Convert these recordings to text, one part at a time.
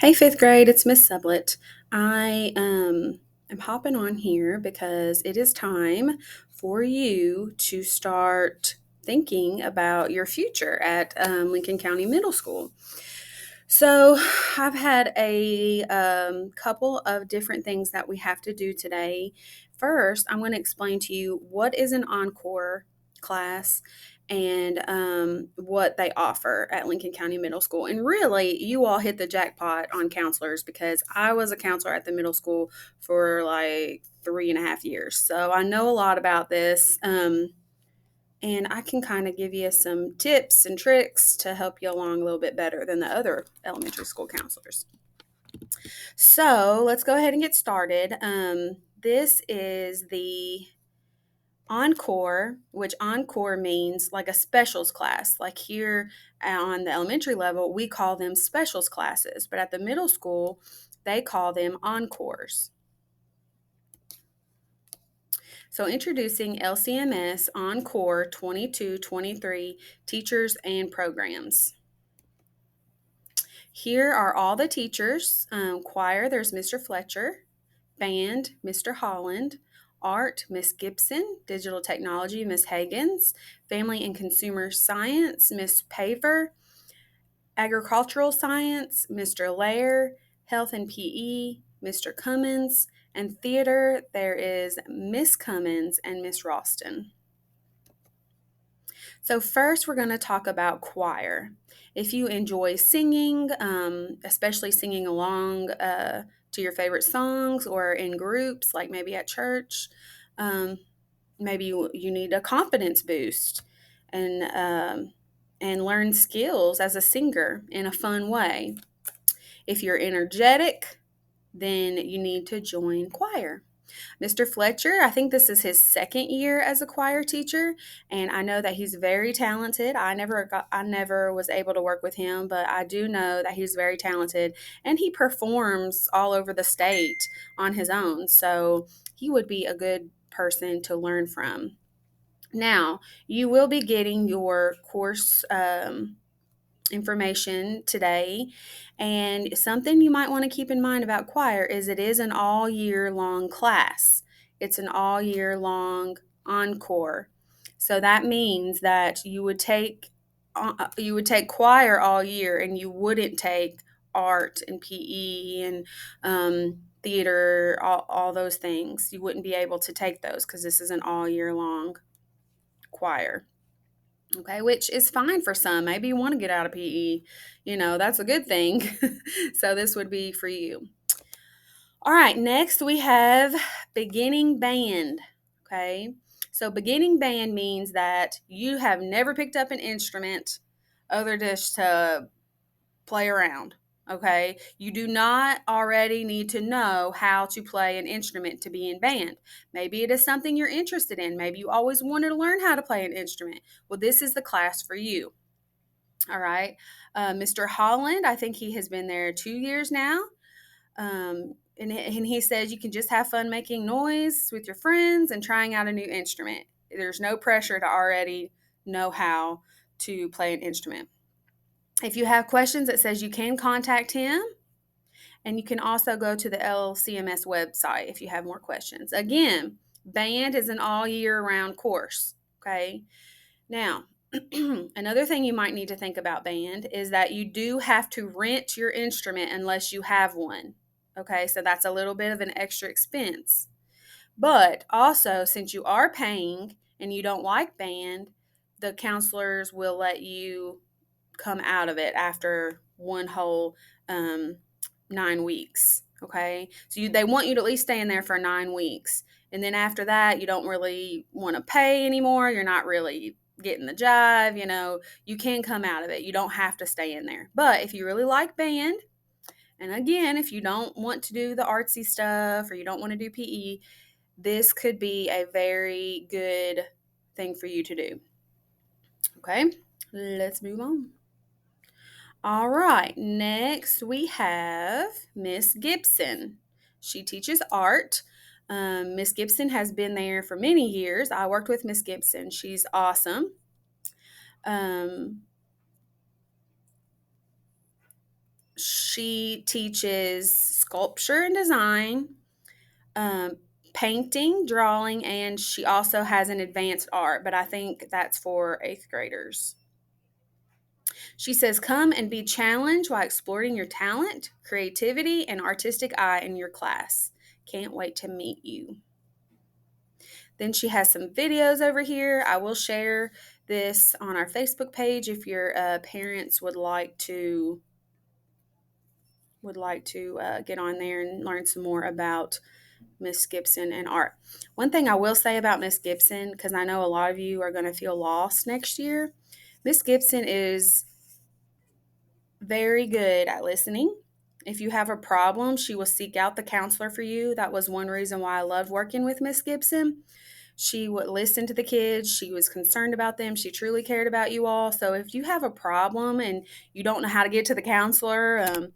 Hey, fifth grade, it's Miss Sublett. I am hopping on here because it is time for you to start thinking about your future at Lincoln County Middle School. So, I've had a couple of different things that we have to do today. First, I'm going to explain to you what is an Encore class and what they offer at Lincoln County Middle School. And really, you all hit the jackpot on counselors because I was a counselor at the middle school for like 3.5 years. So I know a lot about this. And I can kind of give you some tips and tricks to help you along a little bit better than the other elementary school counselors. So let's go ahead and get started. This is the Encore, which Encore means like a specials class. Like here on the elementary level, we call them specials classes, but at the middle school, they call them Encores. So introducing LCMS Encore 22-23 teachers and programs. Here are all the teachers. Choir, there's Mr. Fletcher. Band, Mr. Holland. Art, Miss Gibson. Digital technology, Miss Hagens. Family and consumer science, Miss Paver. Agricultural science, Mr. Lair. Health and PE, Mr. Cummins. And theater, there is Miss Cummins and Miss Ralston. So first, we're going to talk about choir. If you enjoy singing, especially singing along to your favorite songs or in groups, like maybe at church, um, maybe you need a confidence boost and learn skills as a singer in a fun way. If you're energetic, then you need to join choir. Mr. Fletcher, I think this is his second year as a choir teacher, and I know that he's very talented. I never was able to work with him, but I do know that he's very talented, and he performs all over the state on his own. So he would be a good person to learn from. Now, you will be getting your course information today. And something you might want to keep in mind about choir is it is an all year long class. It's an all year long encore. So that means that you would take choir all year and you wouldn't take art and PE and theater, all those things. You wouldn't be able to take those because this is an all year long choir. Okay, which is fine for some. Maybe you want to get out of PE. That's a good thing. So this would be for you. All right, next we have beginning band. Okay, so beginning band means that you have never picked up an instrument other just to play around. Okay, you do not already need to know how to play an instrument to be in band. Maybe it is something you're interested in. Maybe you always wanted to learn how to play an instrument. Well, this is the class for you. All right, Mr. Holland, I think he has been there 2 years now. And he says you can just have fun making noise with your friends and trying out a new instrument. There's no pressure to already know how to play an instrument. If you have questions, it says you can contact him, and you can also go to the LCMS website if you have more questions. Again, band is an all year round course, okay? Now, another thing you might need to think about band is that you do have to rent your instrument unless you have one, okay? So that's a little bit of an extra expense. But also, since you are paying and you don't like band, the counselors will let you come out of it after one whole 9 weeks. Okay, so they want you to at least stay in there for 9 weeks, and then after that, you don't really want to pay anymore. You're not really getting the jive. You can come out of it. You don't have to stay in there. But if you really like band, and again, if you don't want to do the artsy stuff or you don't want to do PE, this could be a very good thing for you to do. Okay, let's move on. All right, next we have Miss Gibson. She teaches art. Miss Gibson has been there for many years. I worked with Miss Gibson. She's awesome. Um, She teaches sculpture and design, um, painting, drawing, and she also has an advanced art, but I think that's for eighth graders. She says, come and be challenged while exploring your talent, creativity, and artistic eye in your class. Can't wait to meet you. Then she has some videos over here. I will share this on our Facebook page if your parents would like to get on there and learn some more about Miss Gibson and art. One thing I will say about Miss Gibson, because I know a lot of you are going to feel lost next year, Miss Gibson is very good at listening. If you have a problem, she will seek out the counselor for you. That was one reason why I loved working with Miss Gibson. She would listen to the kids. She was concerned about them. She truly cared about you all. So if you have a problem and you don't know how to get to the counselor,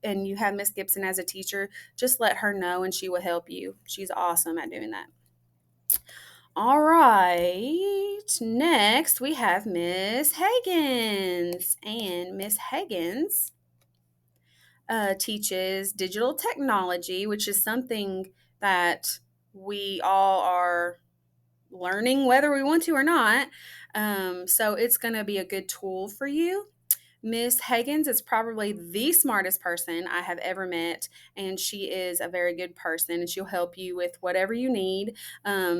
and you have Miss Gibson as a teacher, just let her know and she will help you. She's awesome at doing that. All right. Next, we have Miss Higgins. And Miss Higgins teaches digital technology, which is something that we all are learning whether we want to or not. So it's going to be a good tool for you. Miss Higgins is probably the smartest person I have ever met, and she is a very good person, and she'll help you with whatever you need.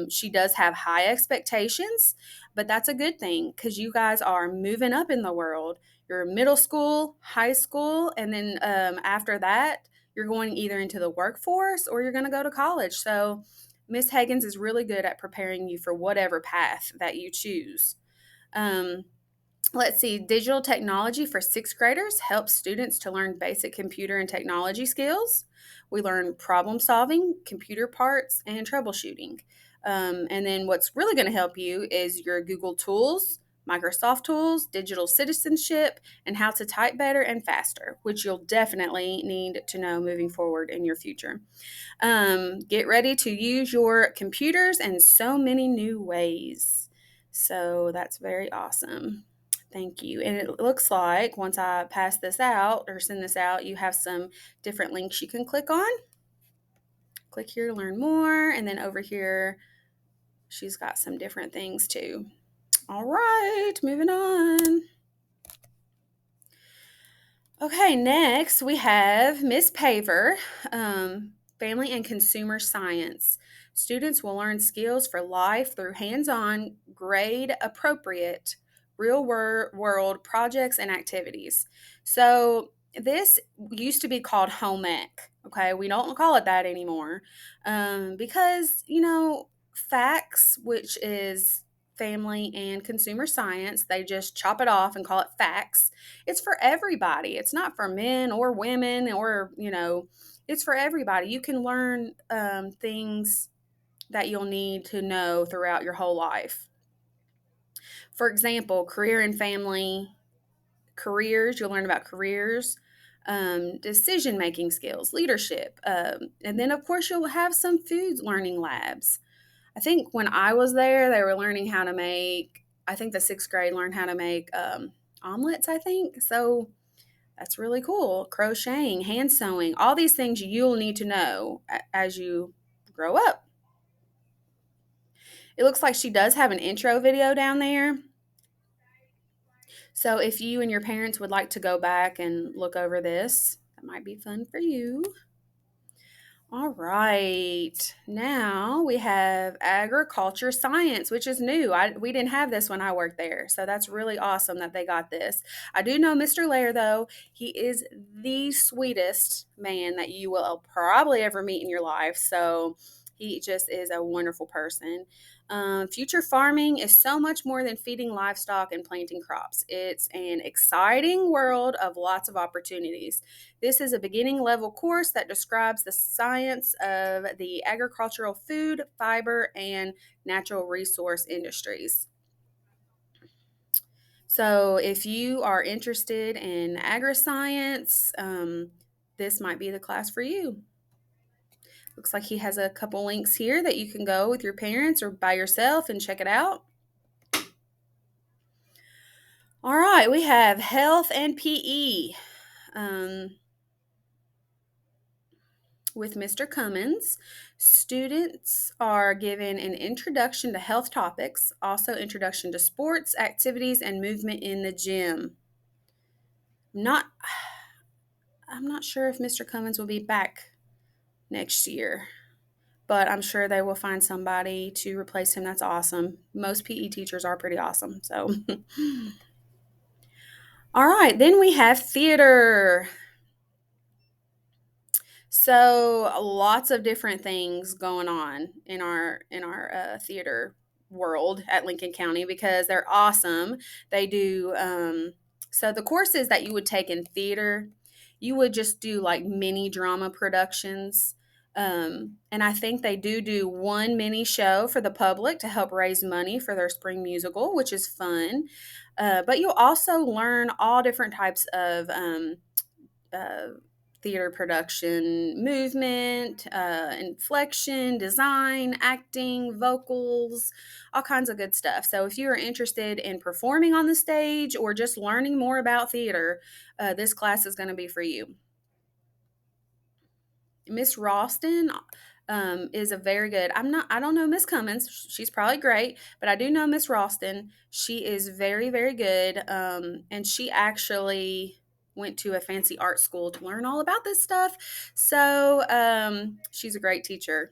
She does have high expectations, but that's a good thing because you guys are moving up in the world. You're middle school, high school, and then after that, you're going either into the workforce or you're going to go to college. So, Miss Higgins is really good at preparing you for whatever path that you choose. Um, Let's see, digital technology for sixth graders helps students to learn basic computer and technology skills. We learn problem solving, computer parts, and troubleshooting. And then what's really going to help you is your Google tools, Microsoft tools, digital citizenship, and how to type better and faster, which you'll definitely need to know moving forward in your future. Get ready to use your computers in so many new ways. So that's very awesome. Thank you. And it looks like once I pass this out or send this out, you have some different links you can click on. Click here to learn more. And then over here, she's got some different things too. All right, moving on. Okay, next we have Miss Paver, Family and Consumer Science. Students will learn skills for life through hands-on, grade-appropriate, real-world projects and activities. So this used to be called home ec. Okay, we don't call it that anymore because facts, which is family and consumer science, they just chop it off and call it facts. It's for everybody. It's not for men or women or, it's for everybody. You can learn things that you'll need to know throughout your whole life. For example, career and family careers, you'll learn about careers, decision making skills, leadership. And then, of course, you'll have some food learning labs. I think when I was there, they were learning how to make, I think the sixth grade learned how to make omelets, I think. So that's really cool. Crocheting, hand sewing, all these things you'll need to know as you grow up. It looks like she does have an intro video down there. So if you and your parents would like to go back and look over this, that might be fun for you. All right. Now we have agriculture science, which is new. We didn't have this when I worked there. So that's really awesome that they got this. I do know Mr. Lair, though. He is the sweetest man that you will probably ever meet in your life. So he just is a wonderful person. Future farming is so much more than feeding livestock and planting crops. It's an exciting world of lots of opportunities. This is a beginning level course that describes the science of the agricultural food, fiber, and natural resource industries. So, if you are interested in agri-science, this might be the class for you. Looks like he has a couple links here that you can go with your parents or by yourself and check it out. All right, we have health and PE. um, with Mr. Cummins, students are given an introduction to health topics, also introduction to sports, activities, and movement in the gym. Not, I'm not sure if Mr. Cummins will be back next year, but I'm sure they will find somebody to replace him. That's awesome. Most PE teachers are pretty awesome. So, all right, then we have theater. So lots of different things going on in our theater world at Lincoln County because they're awesome. They do so the courses that you would take in theater, you would just do like mini drama productions. And I think they do one mini show for the public to help raise money for their spring musical, which is fun. But you'll also learn all different types of uh, theater production, movement, inflection, design, acting, vocals, all kinds of good stuff. So, if you are interested in performing on the stage or just learning more about theater, this class is going to be for you. Miss Ralston is a very good. I don't know Miss Cummins. She's probably great, but I do know Miss Ralston. She is very, very good. And she actually went to a fancy art school to learn all about this stuff. So she's a great teacher.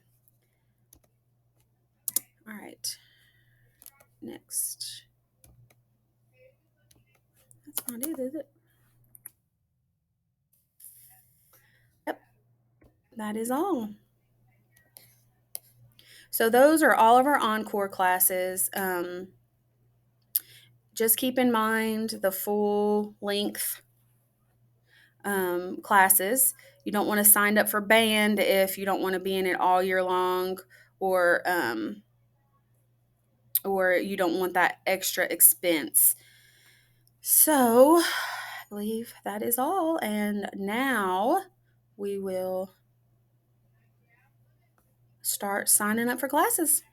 All right. Next. That's not it, is it? Yep. That is all. So those are all of our Encore classes. Just keep in mind the full length classes. You don't want to sign up for band if you don't want to be in it all year long, or you don't want that extra expense. So, I believe that is all. And now we will start signing up for classes.